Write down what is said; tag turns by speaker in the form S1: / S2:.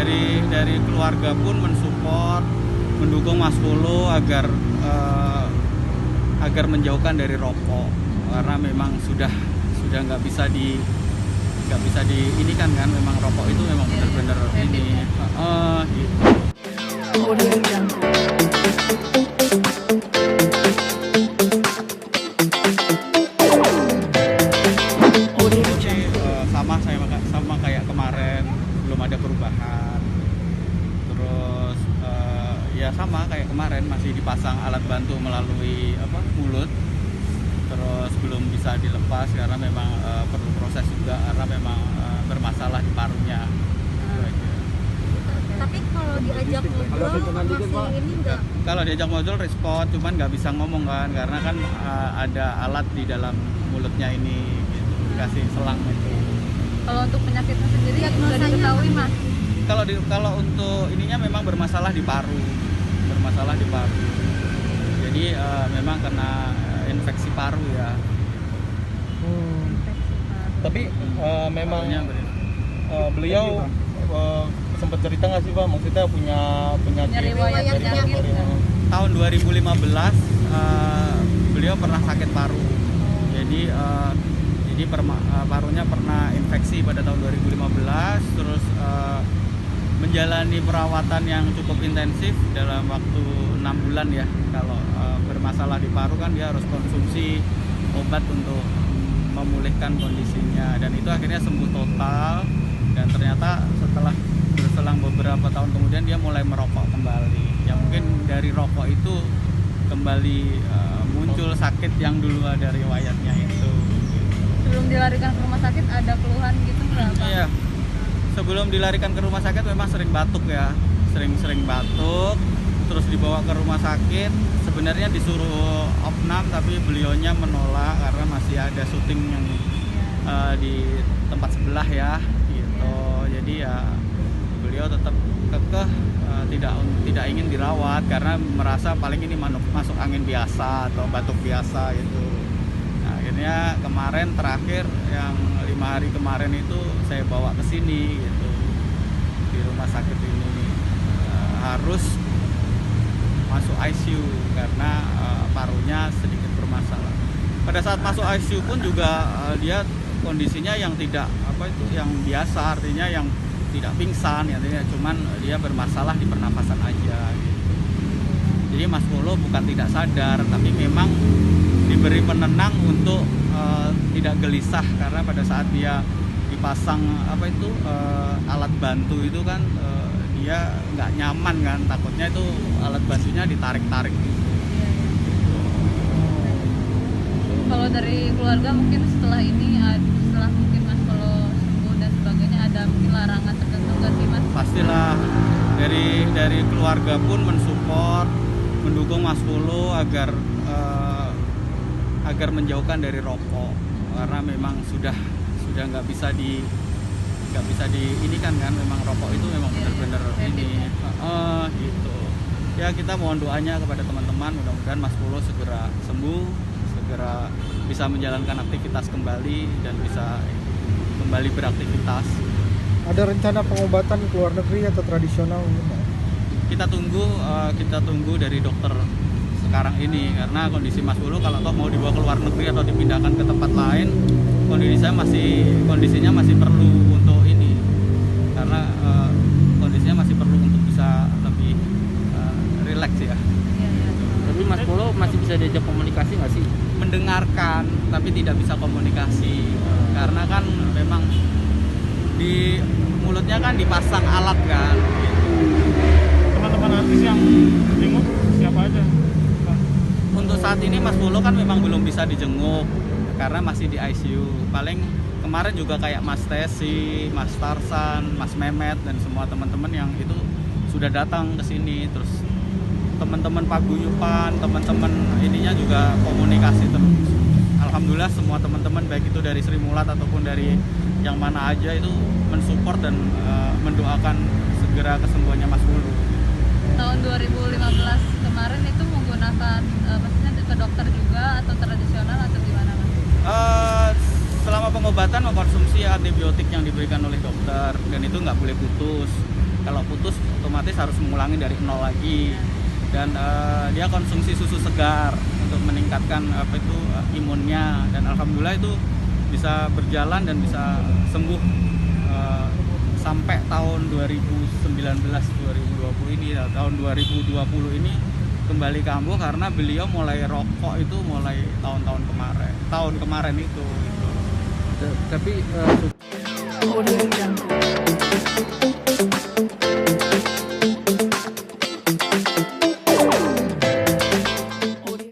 S1: dari keluarga pun mensupport, mendukung Mas Polo agar menjauhkan dari rokok, karena memang sudah nggak bisa ini kan memang rokok itu memang benar-benar ini gitu. Sama kayak kemarin, belum ada perubahan. Terus ya sama kayak kemarin, masih dipasang alat bantu melalui mulut. Terus belum bisa dilepas karena memang perlu proses juga, karena memang bermasalah di parunya.
S2: Tapi kalau diajak ngobrol masih ini enggak?
S1: Kalau diajak ngobrol respon, cuman nggak bisa ngomong kan, karena kan ada alat di dalam mulutnya ini, gitu, dikasih selang itu.
S3: Kalau untuk penyakitnya sendiri sudah diketahui Mas?
S1: Kalau untuk ininya memang bermasalah di paru, jadi memang kena infeksi paru ya.
S4: Tapi memang beliau sempat cerita nggak sih Pak, maksudnya punya penyakit
S3: riwayat penyakit
S1: tahun 2015 beliau pernah sakit paru. Jadi parunya pernah infeksi pada tahun 2015, terus menjalani perawatan yang cukup intensif dalam waktu 6 bulan ya. Kalau bermasalah di paru kan dia harus konsumsi obat untuk memulihkan kondisinya, dan itu akhirnya sembuh total. Dan ternyata setelah berselang beberapa tahun kemudian dia mulai merokok kembali. Ya mungkin dari rokok itu kembali muncul sakit yang dulu ada riwayatnya itu.
S3: Sebelum dilarikan ke rumah sakit ada keluhan gitu nggak Pak?
S1: Iya, sebelum dilarikan ke rumah sakit memang sering batuk ya, sering batuk. Terus dibawa ke rumah sakit, sebenarnya disuruh opnam tapi beliaunya menolak karena masih ada syuting yang di tempat sebelah ya gitu. Jadi ya beliau tetap kekeh tidak ingin dirawat karena merasa paling ini masuk angin biasa atau batuk biasa gitu. Nah, akhirnya kemarin terakhir yang 5 hari kemarin itu saya bawa ke sini gitu, di rumah sakit ini harus masuk ICU karena parunya sedikit bermasalah. Pada saat masuk ICU pun juga dia kondisinya yang tidak yang biasa, artinya yang tidak pingsan, artinya cuman dia bermasalah di pernapasan aja gitu. Jadi Mas Polo bukan tidak sadar, tapi memang diberi penenang untuk tidak gelisah, karena pada saat dia dipasang alat bantu itu kan dia nggak nyaman kan, takutnya itu alat bantunya ditarik-tarik gitu.
S3: Kalau dari keluarga mungkin setelah mungkin Mas Polo sembuh dan sebagainya, ada mungkin larangan tertentu nggak sih Mas?
S1: Pastilah dari keluarga pun mensupport, mendukung Mas Polo agar menjauhkan dari rokok, karena memang sudah nggak bisa ini kan memang rokok itu memang benar-benar ini gitu. Ya kita mohon doanya kepada teman-teman, mudah-mudahan Mas Polo segera sembuh, segera bisa menjalankan aktivitas kembali dan bisa kembali beraktivitas.
S4: Ada rencana pengobatan ke luar negeri atau tradisional?
S1: Kita tunggu dari dokter sekarang ini, karena kondisi Mas Polo kalau toh mau dibawa ke luar negeri atau dipindahkan ke tempat lain, kondisinya masih perlu untuk ini, karena kondisinya masih perlu untuk bisa lebih rileks ya.
S5: Tapi Mas Polo masih bisa diajak komunikasi nggak sih?
S1: Mendengarkan tapi tidak bisa komunikasi, karena kan memang di mulutnya kan dipasang alat kan gitu.
S4: Teman-teman artis yang jenguk siapa aja?
S1: Untuk saat ini Mas Polo kan memang belum bisa dijenguk karena masih di ICU. Paling kemarin juga kayak Mas Tesi, Mas Tarsan, Mas Mehmet dan semua teman-teman yang itu sudah datang ke sini. Terus teman-teman paguyuban, teman-teman ininya juga komunikasi terus. Alhamdulillah semua teman-teman baik itu dari Sri Mulat ataupun dari yang mana aja itu mensupport dan mendoakan segera kesembuhannya Mas Polo.
S3: Tahun 2015 kemarin itu menggunakan maksudnya ke dokter juga atau tradisional atau gimana Mas?
S1: Selama pengobatan mengkonsumsi antibiotik yang diberikan oleh dokter, dan itu nggak boleh putus. Kalau putus otomatis harus mengulangi dari nol lagi. Dan dia konsumsi susu segar untuk meningkatkan imunnya, dan alhamdulillah itu bisa berjalan dan bisa sembuh sampai tahun 2019-2020 ini. Tahun 2020 ini kembali kambuh karena beliau mulai rokok itu mulai tahun kemarin itu gitu.
S5: Tapi
S2: Audio Jungle.